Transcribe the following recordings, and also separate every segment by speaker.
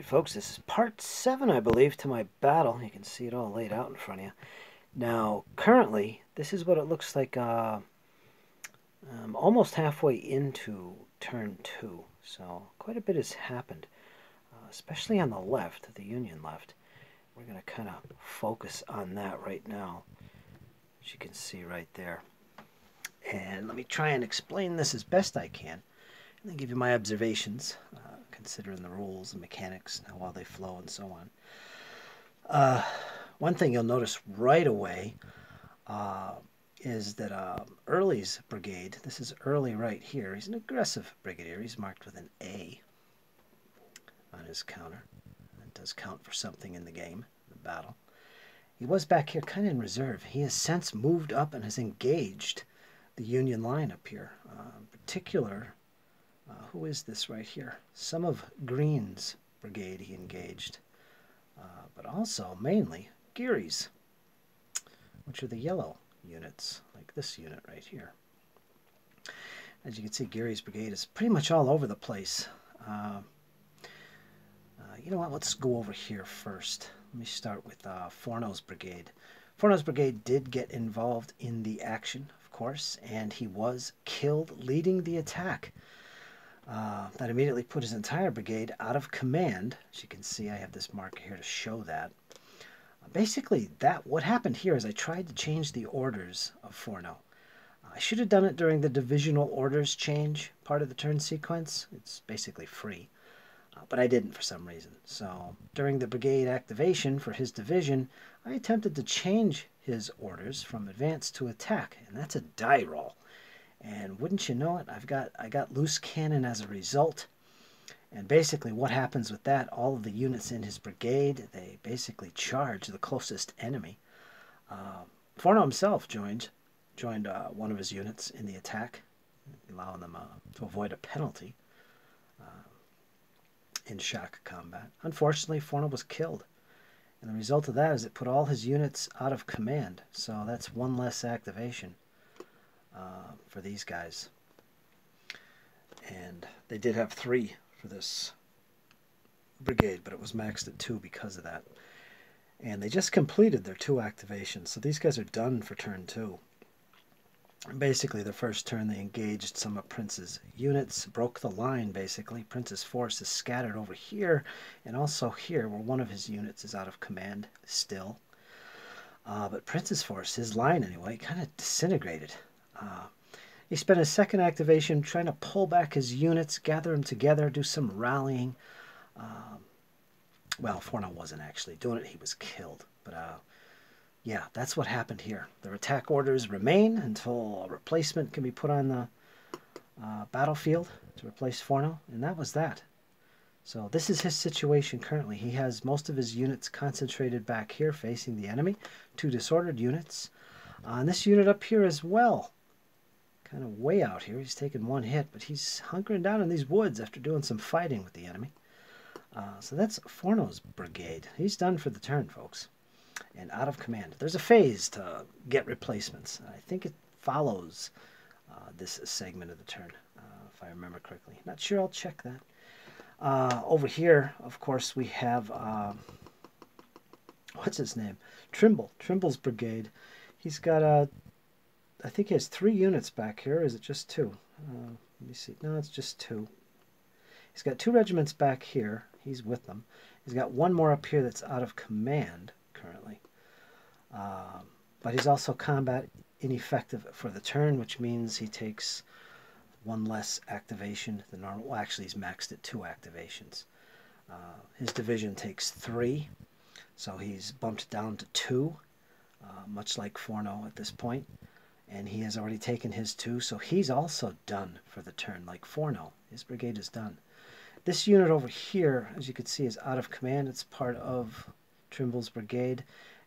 Speaker 1: Alright folks, this is part 7 I believe to my battle. You can see it all laid out in front of you. Now currently this is what it looks like almost halfway into turn 2. So quite a bit has happened, especially on the left, the Union left. We're going to kind of focus on that right now, as you can see right there. And let me try and explain this as best I can, and then give you my observations, considering the rules and mechanics, how well they flow, and so on. One thing you'll notice right away is that Early's brigade, this is Early right here, he's an aggressive brigadier. He's marked with an A on his counter. That does count for something in the game, the battle. He was back here kind of in reserve. He has since moved up and has engaged the Union line up here. In particular, who is this right here? Some of Green's brigade he engaged, but also mainly Geary's, which are the yellow units, like this unit right here. As you can see, Geary's brigade is pretty much all over the place. You know what, let's go over here first. Let me start with Forno's brigade. Forno's brigade did get involved in the action, of course, and he was killed leading the attack. That immediately put his entire brigade out of command. As you can see, I have this marker here to show that. Basically, what happened here is I tried to change the orders of Forno. I should have done it during the divisional orders change part of the turn sequence. It's basically free, but I didn't for some reason. So during the brigade activation for his division, I attempted to change his orders from advance to attack, and that's a die roll. And wouldn't you know it, I got loose cannon as a result. And basically what happens with that, all of the units in his brigade, they basically charge the closest enemy. Forno himself joined one of his units in the attack, allowing them to avoid a penalty in shock combat. Unfortunately, Forno was killed. And the result of that is it put all his units out of command. So that's one less activation for these guys. And they did have 3 for this brigade, but it was maxed at 2 because of that. And they just completed their 2 activations, so these guys are done for turn 2. And basically, the first turn they engaged some of Prince's units, broke the line basically. Prince's force is scattered over here, and also here, where one of his units is out of command still. But Prince's force, his line anyway, kind of disintegrated. He spent his second activation trying to pull back his units, gather them together, do some rallying. Well, Forno wasn't actually doing it. He was killed. But yeah, that's what happened here. Their attack orders remain until a replacement can be put on the battlefield to replace Forno, and that was that. So this is his situation currently. He has most of his units concentrated back here facing the enemy, 2 disordered units. And this unit up here as well. Kind of way out here. He's taken 1 hit, but he's hunkering down in these woods after doing some fighting with the enemy. So that's Forno's brigade. He's done for the turn, folks, and out of command. There's a phase to get replacements. I think it follows this segment of the turn, if I remember correctly. Not sure, I'll check that. Over here, of course, we have, what's his name? Trimble. Trimble's brigade. He's got I think he has 3 units back here. Is it just 2? Let me see. No, it's just 2. He's got 2 regiments back here. He's with them. He's got 1 more up here that's out of command currently. But he's also combat ineffective for the turn, which means he takes 1 less activation than normal. Well, actually, he's maxed at 2 activations. His division takes 3, so he's bumped down to 2, much like Forno at this point. And he has already taken his 2, so he's also done for the turn, like Forno. His brigade is done. This unit over here, as you can see, is out of command. It's part of Trimble's brigade.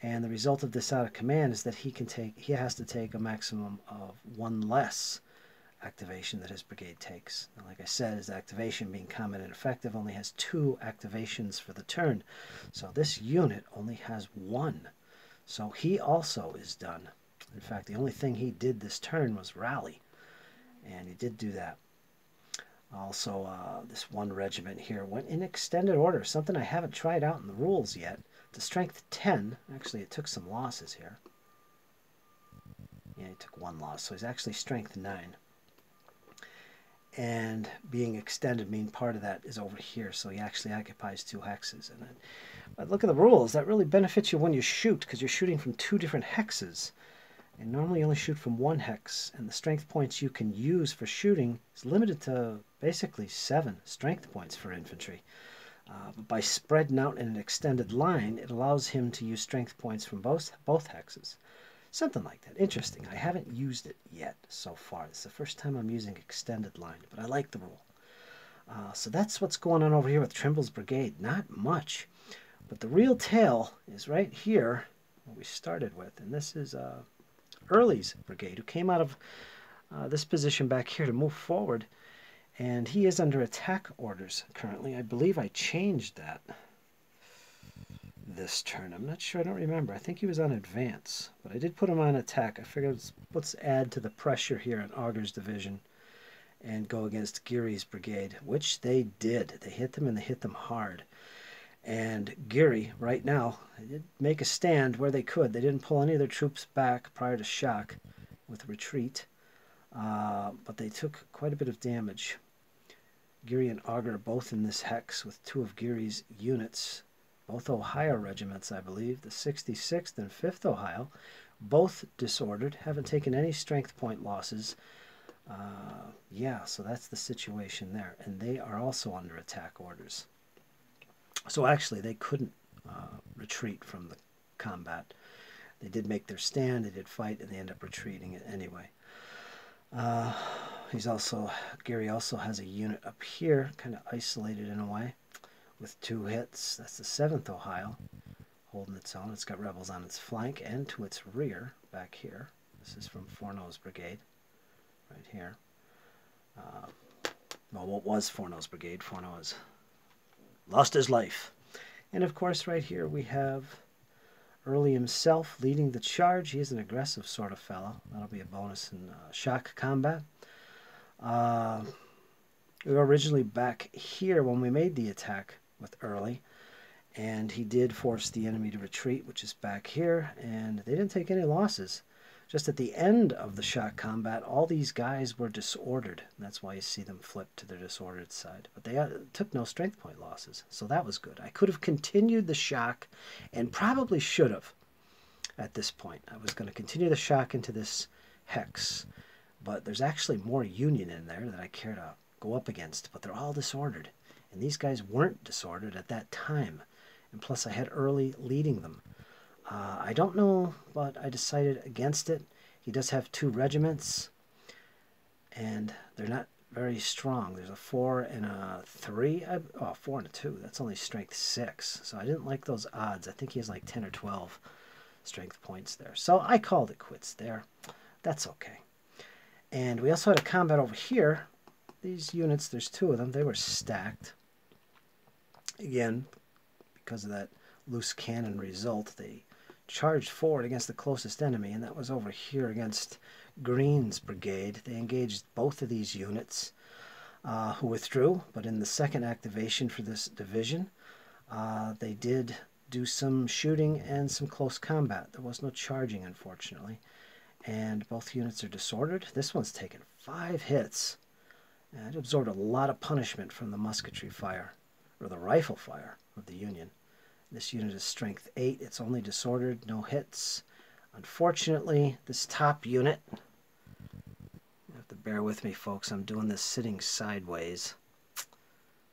Speaker 1: And the result of this out of command is that he has to take a maximum of 1 less activation that his brigade takes. Now, like I said, his activation, being combat ineffective, only has 2 activations for the turn. So this unit only has 1. So he also is done. In fact, the only thing he did this turn was rally, and he did do that. Also, this one regiment here went in extended order, something I haven't tried out in the rules yet. To strength 10. Actually, it took some losses here. Yeah, he took one loss, so he's actually strength 9. And being extended mean part of that is over here, so he actually occupies 2 hexes. But look at the rules. That really benefits you when you shoot, because you're shooting from 2 different hexes. And normally you only shoot from 1 hex, and the strength points you can use for shooting is limited to basically 7 strength points for infantry. But by spreading out in an extended line, it allows him to use strength points from both hexes. Something like that. Interesting. I haven't used it yet so far. It's the first time I'm using extended line, but I like the rule. So that's what's going on over here with Trimble's brigade. Not much, but the real tale is right here, what we started with, and this is Early's brigade, who came out of this position back here to move forward, and he is under attack orders currently. I believe I changed that this turn. I'm not sure. I don't remember. I think he was on advance, but I did put him on attack. I figured let's add to the pressure here in Augur's division and go against Geary's brigade, which they did. They hit them, and they hit them hard. And Geary, right now, did make a stand where they could. They didn't pull any of their troops back prior to shock with retreat, but they took quite a bit of damage. Geary and Augur are both in this hex with 2 of Geary's units, both Ohio regiments, I believe, the 66th and 5th Ohio, both disordered, haven't taken any strength point losses. Yeah, so that's the situation there. And they are also under attack orders. So actually, they couldn't retreat from the combat. They did make their stand, they did fight, and they end up retreating it anyway. Geary also has a unit up here, kind of isolated in a way, with 2 hits. That's the 7th Ohio, holding its own. It's got rebels on its flank and to its rear back here. This is from Fornow's brigade, right here. Well, what was Fornow's brigade? Fornow has lost his life. And of course, right here we have Early himself leading the charge. He is an aggressive sort of fellow. That'll be a bonus in shock combat. We were originally back here when we made the attack with Early, and he did force the enemy to retreat, which is back here, and they didn't take any losses. Just at the end of the shock combat, all these guys were disordered. That's why you see them flip to their disordered side. But they took no strength point losses, so that was good. I could have continued the shock, and probably should have at this point. I was going to continue the shock into this hex, but there's actually more Union in there that I care to go up against, but they're all disordered. And these guys weren't disordered at that time. And plus I had Early leading them. I don't know, but I decided against it. He does have 2 regiments, and they're not very strong. There's a 4 and a 3. 4 and a 2. That's only strength 6. So I didn't like those odds. I think he has like 10 or 12 strength points there. So I called it quits there. That's okay. And we also had a combat over here. These units, there's 2 of them. They were stacked. Again, because of that loose cannon result, they charged forward against the closest enemy, and that was over here against Green's brigade. They engaged both of these units, who withdrew, but in the second activation for this division, they did do some shooting and some close combat. There was no charging, unfortunately, and both units are disordered. This one's taken 5 hits, and it absorbed a lot of punishment from the musketry fire, or the rifle fire of the Union. This unit is strength 8. It's only disordered, no hits. Unfortunately, this top unit, you have to bear with me, folks. I'm doing this sitting sideways,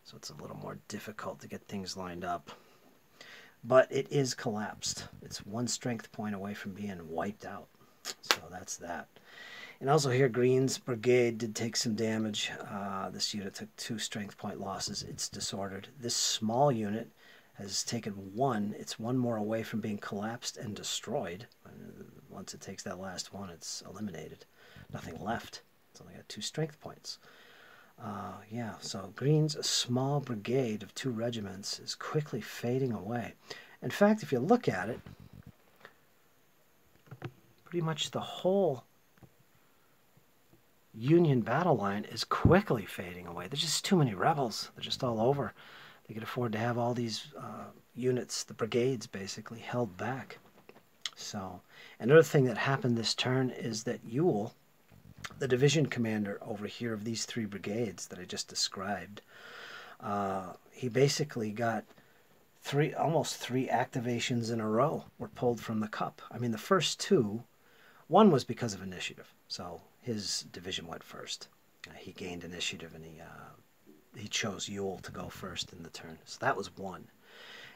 Speaker 1: so it's a little more difficult to get things lined up. But it is collapsed. It's 1 strength point away from being wiped out. So that's that. And also here, Green's brigade did take some damage. This unit took 2 strength point losses. It's disordered. This small unit has taken 1. It's 1 more away from being collapsed and destroyed. Once it takes that last 1, it's eliminated. Nothing left. It's only got 2 strength points. Yeah, so Green's small brigade of 2 regiments is quickly fading away. In fact, if you look at it, pretty much the whole Union battle line is quickly fading away. There's just too many rebels. They're just all over. They could afford to have all these units, the brigades basically, held back. So, another thing that happened this turn is that Ewell, the division commander over here of these 3 brigades that I just described, he basically got almost three activations in a row were pulled from the cup. I mean, the first 2, one was because of initiative, so his division went first. He gained initiative, and he chose Ewell to go first in the turn. So that was 1.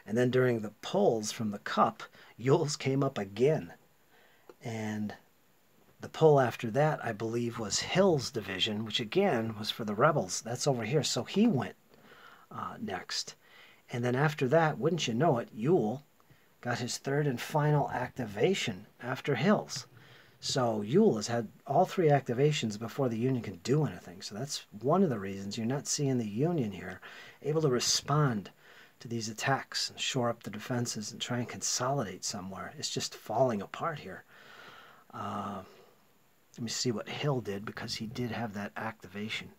Speaker 1: And then during the pulls from the cup, Ewell's came up again. And the pull after that, I believe, was Hill's division, which again was for the rebels. That's over here. So he went next. And then after that, wouldn't you know it, Ewell got his 3rd and final activation after Hill's. So Ewell has had all 3 activations before the Union can do anything. So that's one of the reasons you're not seeing the Union here able to respond to these attacks and shore up the defenses and try and consolidate somewhere. It's just falling apart here. Let me see what Hill did, because he did have that activation.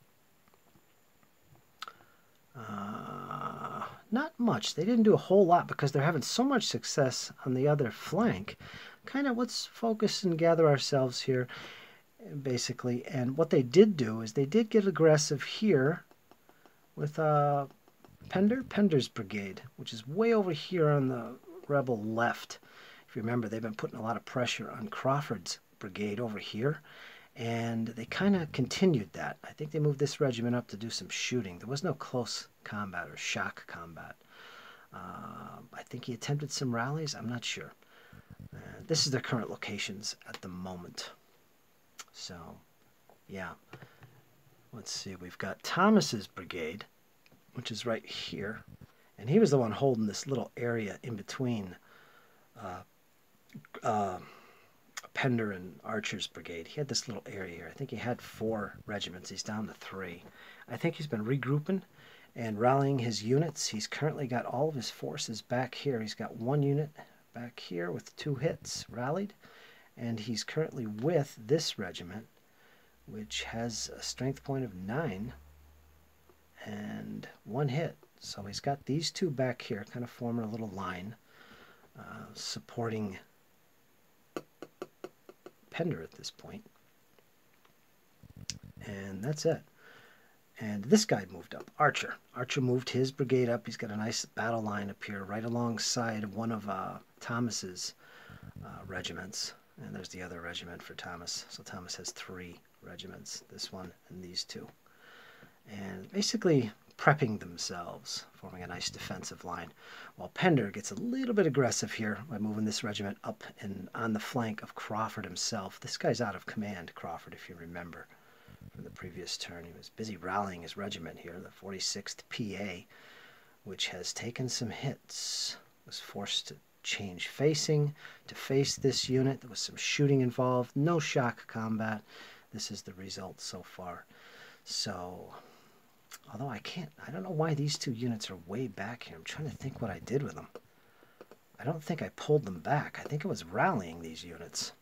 Speaker 1: Not much. They didn't do a whole lot because they're having so much success on the other flank. Kind of let's focus and gather ourselves here, basically. And what they did do is they did get aggressive here with Pender's brigade, which is way over here on the rebel left. If you remember, they've been putting a lot of pressure on Crawford's brigade over here, and they kind of continued that. I think they moved this regiment up to do some shooting. There was no close combat or shock combat. I think he attempted some rallies. I'm not sure. This is their current locations at the moment. So, yeah. Let's see. We've got Thomas's brigade, which is right here. And he was the one holding this little area in between Pender and Archer's brigade. He had this little area here. I think he had 4 regiments. He's down to 3. I think he's been regrouping and rallying his units. He's currently got all of his forces back here. He's got 1 unit back here with 2 hits rallied, and he's currently with this regiment, which has a strength point of 9 and 1 hit. So he's got these 2 back here, kind of forming a little line, supporting Pender at this point. And that's it. And this guy moved up, Archer. Archer moved his brigade up. He's got a nice battle line up here right alongside one of Thomas's regiments. And there's the other regiment for Thomas. So Thomas has 3 regiments, this one and these 2. And basically prepping themselves, forming a nice defensive line. While Pender gets a little bit aggressive here by moving this regiment up and on the flank of Crawford himself. This guy's out of command, Crawford, if you remember from the previous turn. He was busy rallying his regiment here, the 46th PA, which has taken some hits. Was forced to change facing to face this unit. There was some shooting involved, no shock combat. This is the result so far. So, although I don't know why these 2 units are way back here. I'm trying to think what I did with them. I don't think I pulled them back. I think it was rallying these units.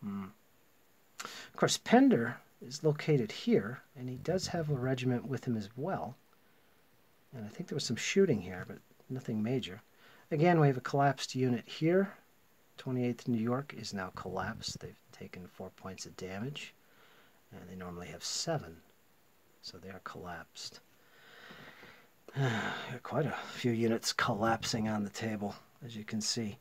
Speaker 1: Of course, Pender is located here, and he does have a regiment with him as well. And I think there was some shooting here, but nothing major. Again, we have a collapsed unit here. 28th New York is now collapsed. They've taken 4 points of damage, and they normally have 7. So they are collapsed. Quite a few units collapsing on the table, as you can see.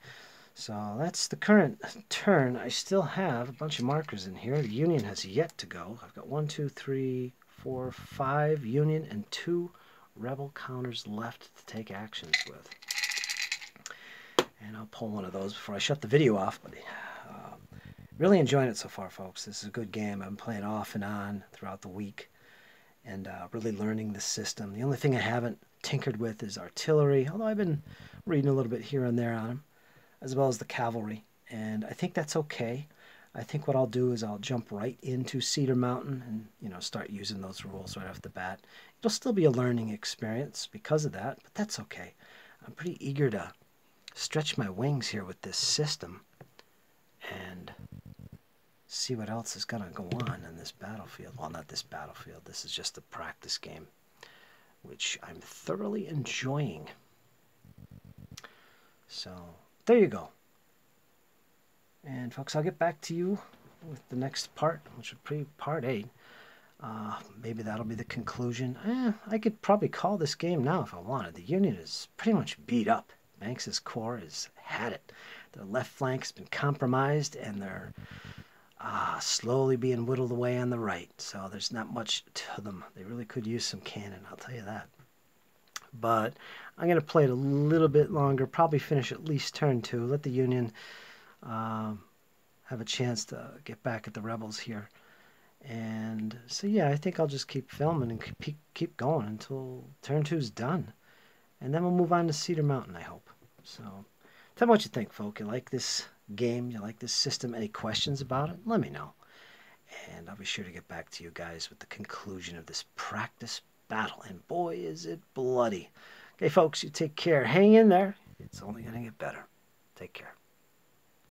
Speaker 1: So that's the current turn. I still have a bunch of markers in here. The Union has yet to go. I've got 1, 2, 3, 4, 5 Union and 2 Rebel counters left to take actions with. And I'll pull one of those before I shut the video off. But really enjoying it so far, folks. This is a good game. I've been playing off and on throughout the week, and really learning the system. The only thing I haven't tinkered with is artillery, although I've been reading a little bit here and there on them, as well as the cavalry, and I think that's okay. I think what I'll do is I'll jump right into Cedar Mountain and start using those rules right off the bat. It'll still be a learning experience because of that, but that's okay. I'm pretty eager to stretch my wings here with this system and see what else is going to go on in this battlefield. Well, not this battlefield. This is just a practice game, which I'm thoroughly enjoying. So, there you go. And folks, I'll get back to you with the next part, which would be part 8. Maybe that'll be the conclusion. I could probably call this game now if I wanted. The Union is pretty much beat up. Banks's corps has had it. Their left flank's been compromised, and they're slowly being whittled away on the right. So there's not much to them. They really could use some cannon, I'll tell you that. But I'm going to play it a little bit longer, probably finish at least turn 2, let the Union have a chance to get back at the rebels here. And so yeah, I think I'll just keep filming and keep going until turn 2's done. And then we'll move on to Cedar Mountain, I hope. So tell me what you think, folk. You like this game? You like this system? Any questions about it? Let me know. And I'll be sure to get back to you guys with the conclusion of this practice battle. And boy, is it bloody. Okay, folks, you take care. Hang in there. It's only going to get better. Take care.